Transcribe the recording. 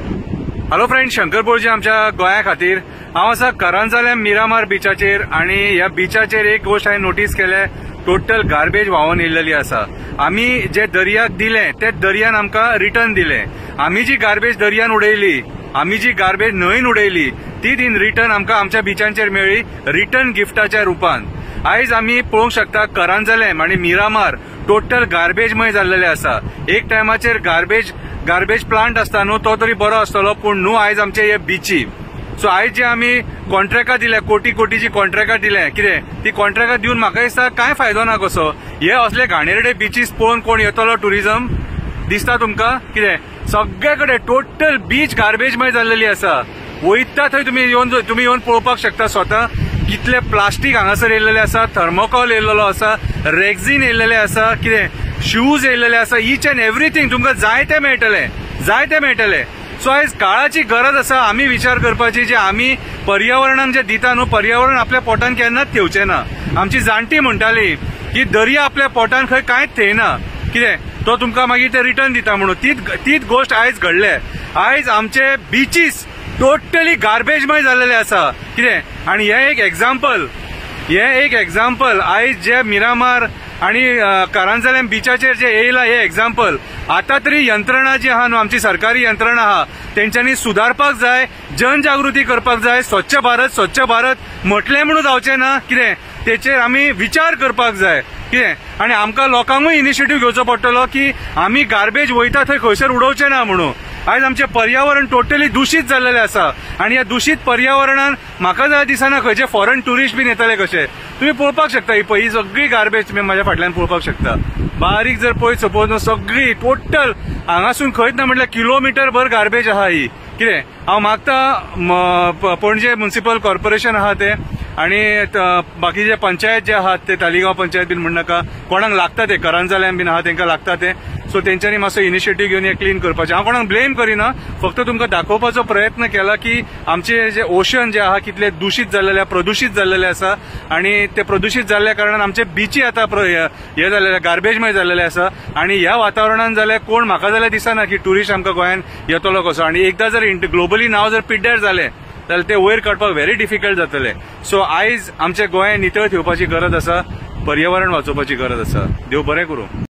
Hello friend, Shankar बोळजी आमच्या गोंया खातीर हांव आसा करंजालेम मिरामार बिचाचेर आनी ह्या बिचाचेर एक गोष्ट हांवें नोटीस केल्या, टोटल गार्बेज व्हांवून येयल्लेली आसा। आमी जे दर्याक दिलें ते दर्यान आमकां रिटर्न दिलें। आमी जी गार्बेज दर्यान उडयली, आमी जी गार्बेज न्हंयन उडयली ती इन रिटर्न आमकां आमच्या बिचांचेर मेळ्ळी रिटर्न गिफ्टाच्या रुपान। आयज आमी पळोवंक शकता करंजालेम आनी मिरामार टोटल गार्बेजमय जाल्लेले आसा। एक टायमाचेर गार्बेज प्लांट आसता न्हू, तो तरी बरो आसतलो, पूण न्हू आयज आमचे हे बिची। सो आयज जे आमी कॉन्ट्रॅक्टां दिल्या, कोटी कोटीची कॉन्ट्रॅक्टां दिल्या, कितें ती कॉन्ट्रॅक्टां दिवन म्हाका दिसता कांय फायदो ना कसो। हे असले घाणेरडे बिचीस पळोवन कोण येतलो टुरिझम दिसता तुमकां? कितें सगळे कडेन टोटल बीच गार्बेजमय जाल्लेली आसा। वयता थंय तुम्ही येवन पळोवपाक शकता स्वता कितले प्लास्टीक हांगासर येयल्लेले आसा, थर्मोकॉल येयल्लो आसा, रेक्झिन येयल्लेले आसा, कितें शूज येयल्लेले आसा, ईच अँड एव्हरीथिंग तुमकां जाय ते मेळटले। सो आयज काळाची गरज आसा आमी विचार करपाची, जे आमी पर्यावरणाक जे दिता न्हू, पर्यावरण आपल्या पोटान केन्नाच ठेवचें ना। आमची जाणटी म्हणटाली की दर्या आपल्या पोटान खंय कांयच थेयना, कितें तो तुमकां मागीर ते रिटर्न दिता म्हणून। तीच गोष्ट आयज घडले। आयज आमचे बीचीस टोटली गार्बेजमय जाल्लेले आसा, कितें आनी हे एक एग्जाम्पल आयज जे मिरामार आणि करंजालेम बिचाचेर जे येयला हे एग्जाम्पल। आता तरी यंत्रणा जी आहा न्हू, आमची सरकारी यंत्रणा आहा, तेंच्यांनी सुधारपाक जाय, जनजागृती करपाक जाय। स्वच्छ भारत म्हटलें म्हणून जावचें ना, कितें तेचेर आमी विचार करपाक जाय, कितें आनी आमकां लोकांकूय इनिशिएटीव्ह घेवचो पडटलो की आमी गार्बेज वयता थंय खंयसर उडोवचें ना म्हणून। आयज आमचें पर्यावरण टोटली दूषित जाल्लेलें आसा आनी ह्या दूषित पर्यावरणान म्हाका जाय दिसना खंयचे फॉरेन टुरिस्ट बीन येतले कशे। तुम्ही पळोवपाक शकता ही सगळी गार्बेज तुम्ही म्हाज्या फाटल्यान पळोवपाक शकता। बारीक जर पळयत सपोज सगळी टोटल हांगासून खंयच ना म्हटल्यार किलोमीटर भर गार्बेज आहा ही, कितें हांव मागता पणजे म्युनिसिपल कॉर्पोरेशन आहा ते आणि बाकीचे पंचायत जे आहात ते तालिगांव पंचायत बीन म्हणनाका, कोणाक लागता ते करंजालेम बीन आहा तांकां लागता ते, सो तेंच्यांनी मातसो इनिशिएटीव्ह घेवन हे क्लीन करपाचें। हांव कोणाक ब्लेम करिना, फक्त तुमकां दाखोवपाचो प्रयत्न केला की आमचे जे ओशन जे आहा कितले दूषित जाल्लेले, प्रदूषित जाल्लेले आसा आणि ते प्रदूषित जाल्ल्या कारणान आमचे बिची आता हे जाल्लेले गार्बेजमय जाल्लेले आसा। आणि ह्या वातावरणान जाल्यार कोण म्हाका जाल्यार दिसना की टुरिस्ट आमकां गोंयान येतलो कसो। आणि एकदा जर ग्लोबली नाव जर पिड्ड्यार जालें जाल्यार ते वयर काडपाक व्हेरी डिफिकल्ट जातले। सो आयज आमचे गोंय नितळ ठेवपाची गरज आसा, पर्यावरण वाचोवपाची गरज आसा। देव बरें करूं।